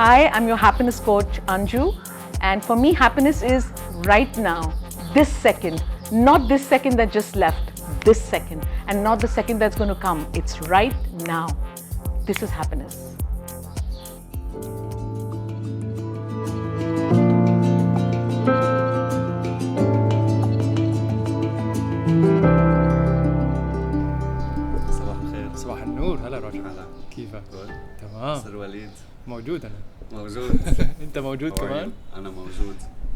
Hi, I'm your happiness coach, Anju. And for me, happiness is right now, this second, not this second that just left, this second, and not the second that's going to come. It's right now. This is happiness. صباح الخير. صباح النور. هلا رجل، هلا. كيفك؟ Good. تمام. مستر وليد موجود أنا. موجود. أنت موجود How are كمان؟ you? أنا موجود.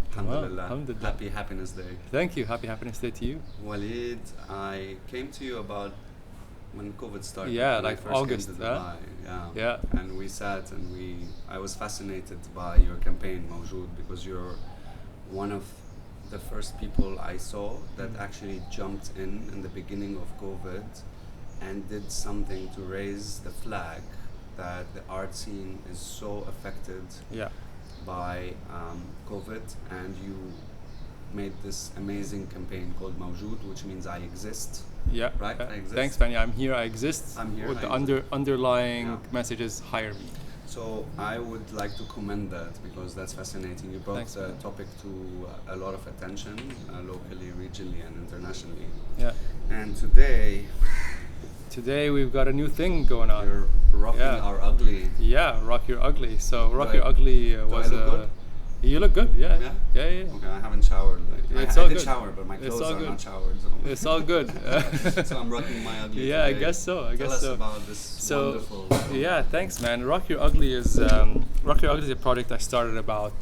الحمد تمام، لله. الحمد لله. Happy Happiness Day. Thank you. Happy Happiness Day to you. Waleed, I came to you about when COVID started. Yeah, when I like first August, came to huh? Dubai. Yeah. Yeah. And we sat and I was fascinated by your campaign, Mawjood, because you're one of the first people I saw that actually jumped in the beginning of COVID and did something to raise the flag that the art scene is so affected Yeah. by COVID, and you made this amazing campaign called Mawjood, which means I exist. Yeah. Right, I exist. Thanks, Fanny. I'm here. I exist. I'm here, With I the exist. underlying Yeah. message is hire me. So I would like to commend that because that's fascinating. You brought Thanks, the man. topic to a lot of attention, locally, regionally, and internationally. Yeah. And today we've got a new thing going on. you're rocking Yeah. our ugly. Yeah, Rock Your Ugly. So Rock Do Your I- Ugly do was I look good? You look good. Yeah. Yeah? Yeah. Okay, I haven't showered. It's I all did good. shower, but my It's clothes all are good. not showered. So. It's all good. So I'm rocking my ugly. Yeah, I today. guess so. Tell us about this wonderful. Yeah, thanks, man. Rock Your Ugly is a project I started about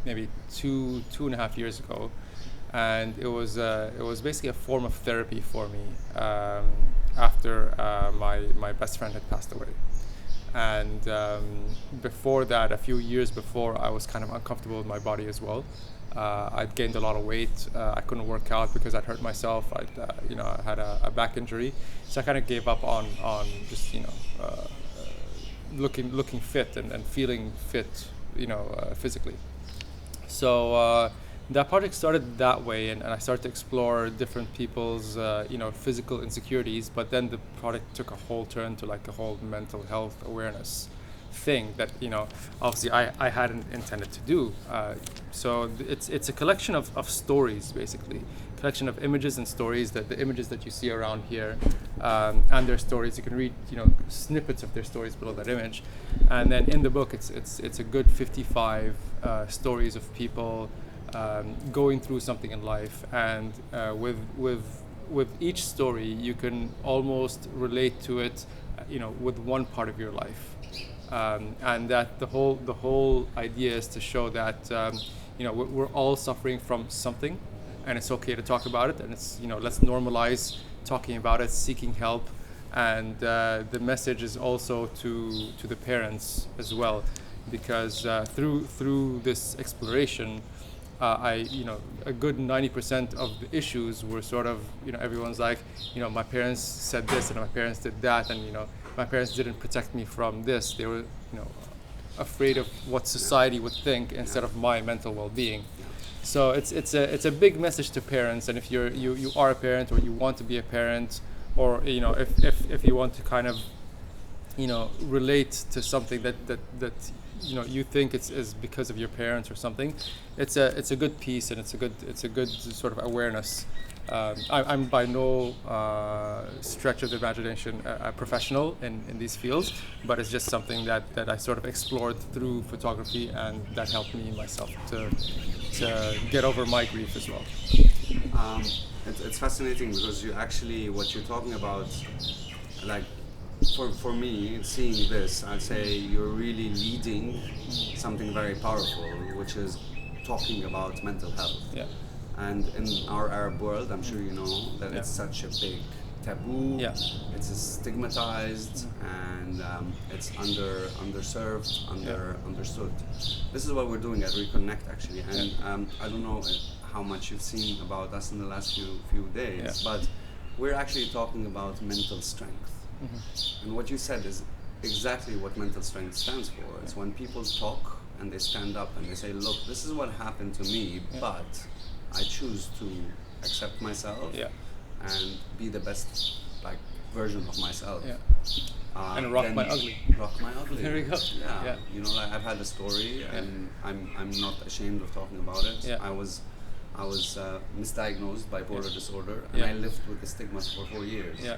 maybe two and a half years ago, and it was basically a form of therapy for me after my best friend had passed away. And before that, a few years before, I was kind of uncomfortable with my body as well. I'd gained a lot of weight. I couldn't work out because I'd hurt myself. I had a back injury, so I kind of gave up on just looking fit and feeling fit, physically. So that project started that way, and I started to explore different people's physical insecurities. But then the project took a whole turn to like a whole mental health awareness thing that obviously I hadn't intended to do. So it's a collection of stories, basically, collection of images and stories, that the images that you see around here and their stories. You can read snippets of their stories below that image, and then in the book it's a good 55 stories of people going through something in life, and with each story you can almost relate to it with one part of your life. And that the whole idea is to show that we're all suffering from something, and it's okay to talk about it, and it's let's normalize talking about it, seeking help. And the message is also to the parents as well, because through this exploration, a good 90% of the issues were sort of everyone's like my parents said this and my parents did that, and my parents didn't protect me from this. They were, afraid of what society would think instead of my mental well-being. So it's a big message to parents. And if you are a parent, or you want to be a parent, or if you want to kind of relate to something that you think is because of your parents or something, it's a good piece, and it's a good sort of awareness. I'm by no stretch of the imagination a professional in these fields, but it's just something that I sort of explored through photography, and that helped me myself to get over my grief as well. It's fascinating because what you're talking about, like for me, seeing this, I'd say you're really leading something very powerful, which is talking about mental health. Yeah. And in our Arab world, I'm sure you know that Yeah. it's such a big taboo. Yeah. It's stigmatized, and it's underserved, understood. This is what we're doing at Reconnect, actually. And I don't know how much you've seen about us in the last few days, Yeah. but we're actually talking about mental strength. Mm-hmm. And what you said is exactly what mental strength stands for. It's when people talk and they stand up and they say, look, this is what happened to me, but I choose to accept myself Yeah. and be the best version of myself. Yeah. And rock then my ugly. Rock my ugly. There we go. Yeah. Yeah. You know, like I've had a story, and I'm not ashamed of talking about it. Yeah. I was misdiagnosed bipolar disorder, and Yeah. I lived with the stigma for 4 years. Yeah.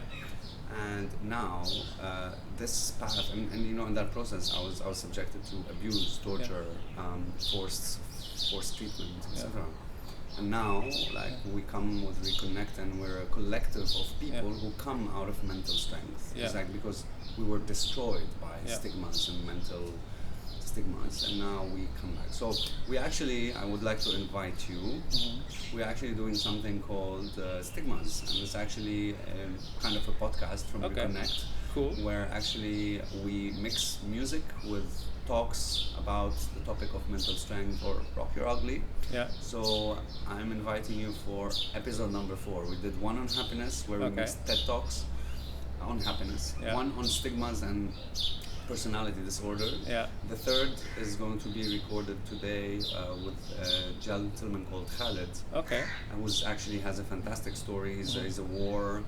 And now this path, and you know, in that process, I was subjected to abuse, torture, forced treatment, etc. And now, like, we come with Reconnect, and we're a collective of people who come out of mental strength. Yeah. It's like because we were destroyed by Yeah. stigmas and mental stigmas, and now we come back. So we actually, I would like to invite you. Mm-hmm. We're actually doing something called Stigmas, and it's actually kind of a podcast from Reconnect, Cool. where actually we mix music with talks about the topic of mental strength or rock your ugly. Yeah. So I'm inviting you for episode number 4. We did one on happiness, where we mixed TED Talks on happiness, one on stigmas and personality disorder. Yeah. The third is going to be recorded today with a gentleman called Khaled, Okay. who actually has a fantastic story. He's a war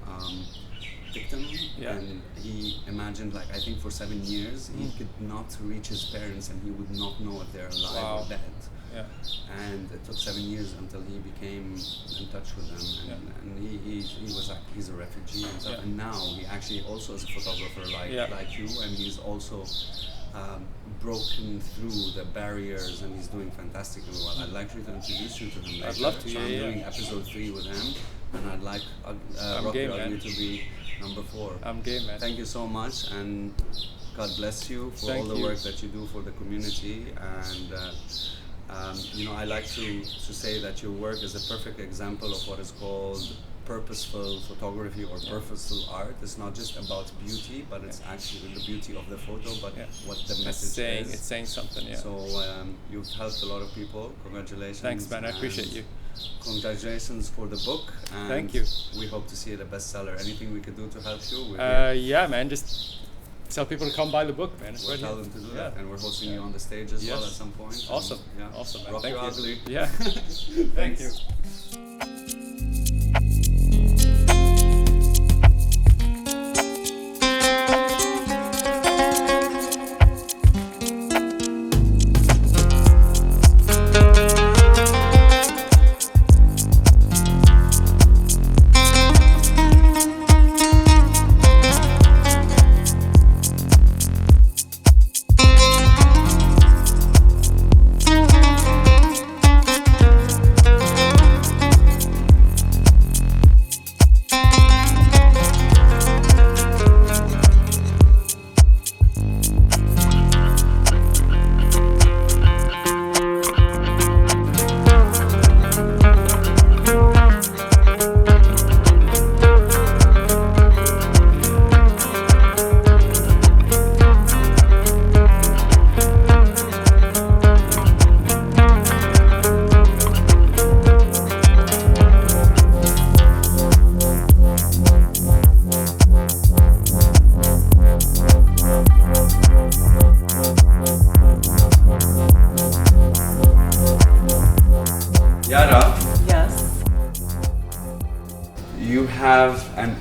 victim, and he imagined, like, I think for 7 years he could not reach his parents, and he would not know if they're alive or dead. Yeah. And it took 7 years until he became in touch with them, and he's a refugee and stuff. And now he actually also is a photographer like you, and he's also broken through the barriers, and he's doing fantastically well. I'd like you to introduce you to him later. I'd love to. So I'm doing episode 3 with him, and I'd like Rock Your Ugly to be number 4. I'm game, man. Thank you so much, and God bless you for all the work that you do for the community. And you know, I like to say that your work is a perfect example of what is called purposeful photography or purposeful art. It's not just about beauty, but it's actually the beauty of the photo, but what the message is. It's saying something, So you've helped a lot of people. Congratulations. Thanks, man. I appreciate you. Congratulations for the book. And thank you. We hope to see it a bestseller. Anything we could do to help you? Yeah, man. Just tell people to come buy the book, man. We'll tell them to do that, and we're hosting you on the stage as well at some point. Awesome. And, Awesome, man. Rock Thank your you. ugly. Yeah. Thank you.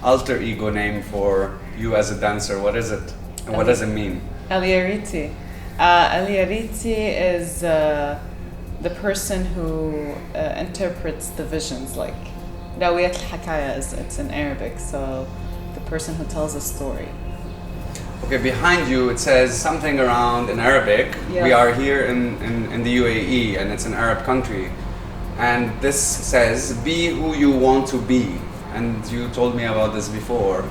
Alter ego name for you as a dancer. What is it? And what does it mean? Yariti. Yariti is the person who interprets the visions, like Rawiyat al-Hakaya, it's in Arabic, so the person who tells a story. Okay, behind you it says something around in Arabic. Yeah. We are here in the UAE, and it's an Arab country. And this says, be who you want to be. And you told me about this before.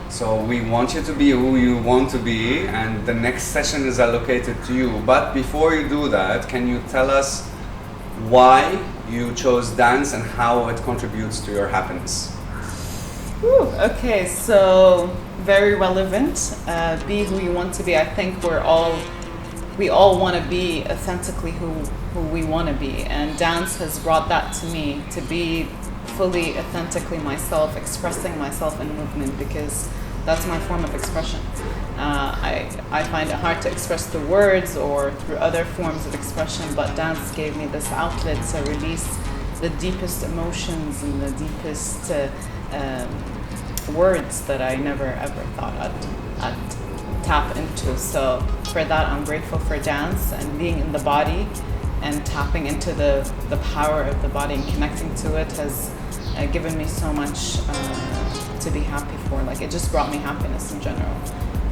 So we want you to be who you want to be, and the next session is allocated to you. But before you do that, can you tell us why you chose dance and how it contributes to your happiness? Okay, so very relevant. Be who you want to be. I think we all want to be authentically who we want to be, and dance has brought that to me, to be fully authentically myself, expressing myself in movement, because that's my form of expression. I find it hard to express through words or through other forms of expression, but dance gave me this outlet to release the deepest emotions and the deepest words that I never ever thought I'd tap into. So for that, I'm grateful for dance and being in the body and tapping into the power of the body and connecting to it has given me so much to be happy for. Like, it just brought me happiness in general,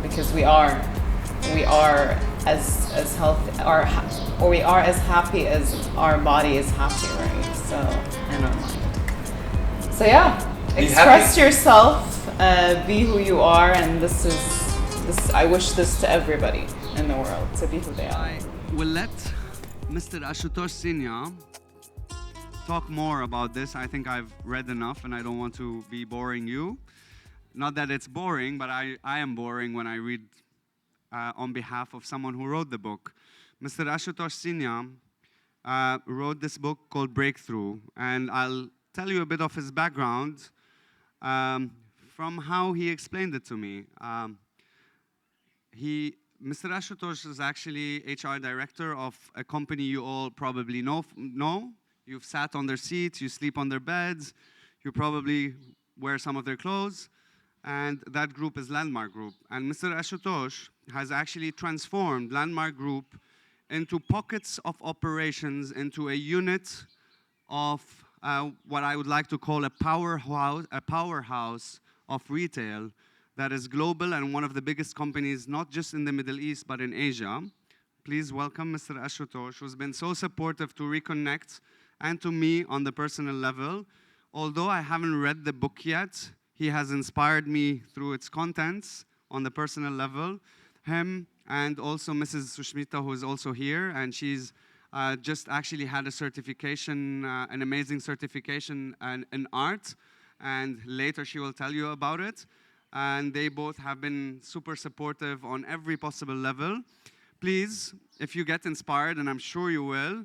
because we are as healthy, or we are as happy as our body is happy, right? So, and our mind. So yeah, Be express happy. yourself, be who you are, and this. I wish this to everybody in the world, to be who they are. I will let Mr. Ashutosh Sinha talk more about this. I think I've read enough and I don't want to be boring you. Not that it's boring, but I am boring when I read on behalf of someone who wrote the book. Mr. Ashutosh Sinha wrote this book called Breakthrough, and I'll tell you a bit of his background from how he explained it to me. Mr. Ashutosh is actually HR director of a company you all probably know. You've sat on their seats, you sleep on their beds, you probably wear some of their clothes, and that group is Landmark Group. And Mr. Ashutosh has actually transformed Landmark Group into pockets of operations, into a unit of what I would like to call a powerhouse of retail that is global and one of the biggest companies, not just in the Middle East, but in Asia. Please welcome Mr. Ashutosh, who's been so supportive to Reconnect and to me on the personal level. Although I haven't read the book yet, he has inspired me through its contents on the personal level. Him and also Mrs. Sushmita, who is also here, and she's just actually had a certification, an amazing certification in art, and later she will tell you about it. And they both have been super supportive on every possible level. Please, if you get inspired, and I'm sure you will,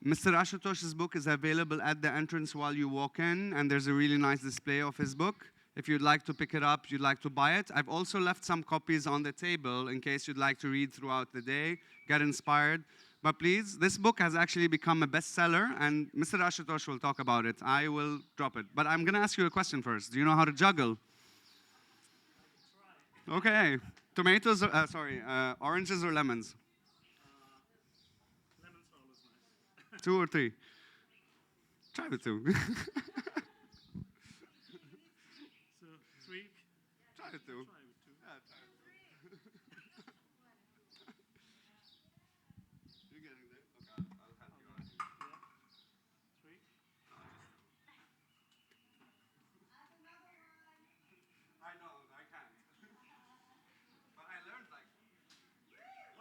Mr. Ashutosh's book is available at the entrance while you walk in, and there's a really nice display of his book. If you'd like to pick it up, you'd like to buy it. I've also left some copies on the table in case you'd like to read throughout the day, get inspired. But please, this book has actually become a bestseller, and Mr. Ashutosh will talk about it. I will drop it. But I'm going to ask you a question first. Do you know how to juggle? Okay. Tomatoes, oranges or lemons? Lemons are always nice. 2 or 3? Try the 2. So 3. Try the 2. Try with 2. Yeah, try it. You're getting there? Okay, I'll help you out. Yeah. 3. I know, I can't. But I learned like.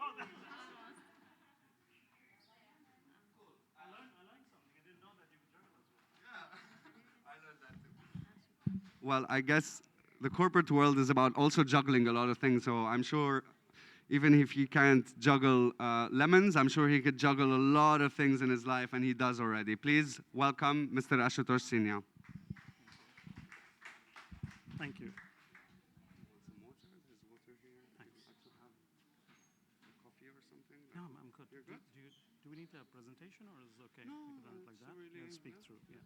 Oh, that's cool. I learned something. I didn't know that you could juggle as well. Yeah, I learned that too. Well, I guess the corporate world is about also juggling a lot of things, so I'm sure even if he can't juggle lemons, I'm sure he could juggle a lot of things in his life, and he does already. Please welcome Mr. Ashutosh Sinha. Thank you. Some water? There's water here. Thanks. Would you like to have a coffee or something? No, I'm good. You're good? Do we need a presentation or is it okay? No, We could run it like it's that. really- Yeah, speak yeah. through. Yeah.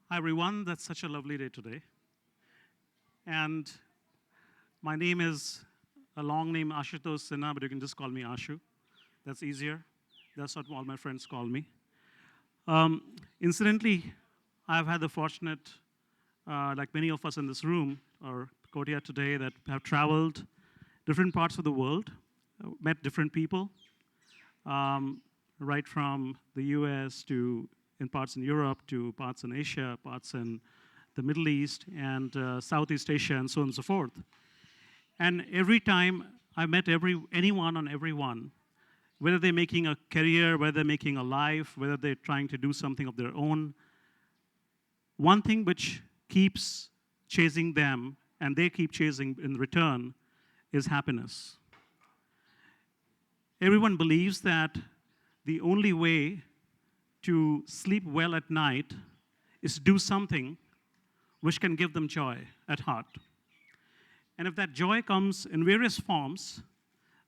Hi everyone. That's such a lovely day today. And my name is a long name, Ashutosh Sinha, but you can just call me Ashu. That's easier. That's what all my friends call me. Incidentally, I've had the fortunate, like many of us in this room or Kodia today, that have traveled different parts of the world, met different people, right from the US to in parts in Europe to parts in Asia, parts in the Middle East and Southeast Asia and so on and so forth. And every time I met anyone on everyone, whether they're making a career, whether they're making a life, whether they're trying to do something of their own, one thing which keeps chasing them and they keep chasing in return is happiness. Everyone believes that the only way to sleep well at night is to do something which can give them joy at heart. And if that joy comes in various forms,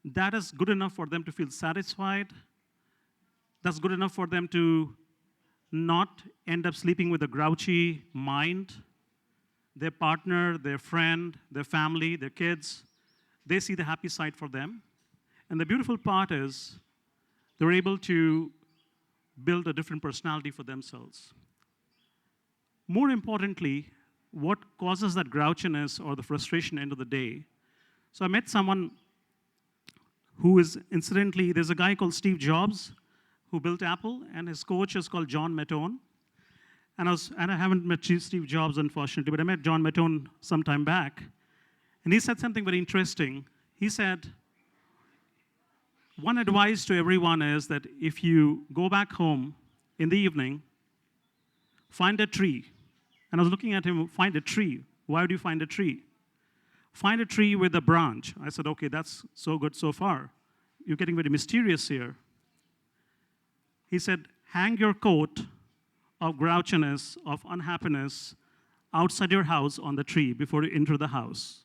that is good enough for them to feel satisfied that's good enough for them to not end up sleeping with a grouchy mind. Their partner, their friend, their family, their kids, they see the happy side for them. And the beautiful part is they're able to build a different personality for themselves. More importantly, what causes that grouchiness or the frustration end of the day? So I met someone who is, incidentally, there's a guy called Steve Jobs who built Apple, and his coach is called John Mattone. And I haven't met Steve Jobs, unfortunately, but I met John Mattone some time back. And he said something very interesting. He said, one advice to everyone is that if you go back home in the evening, find a tree. And I was looking at him, find a tree. Why would you find a tree? Find a tree with a branch. I said, okay, that's so good so far. You're getting very mysterious here. He said, hang your coat of grouchiness, of unhappiness, outside your house on the tree before you enter the house.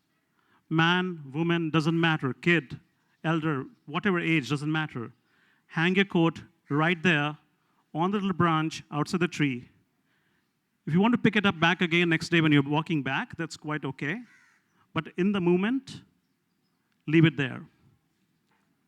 Man, woman, doesn't matter, kid, elder, whatever age, doesn't matter. Hang your coat right there on the little branch outside the tree. If you want to pick it up back again next day when you're walking back, that's quite okay. But in the moment, leave it there.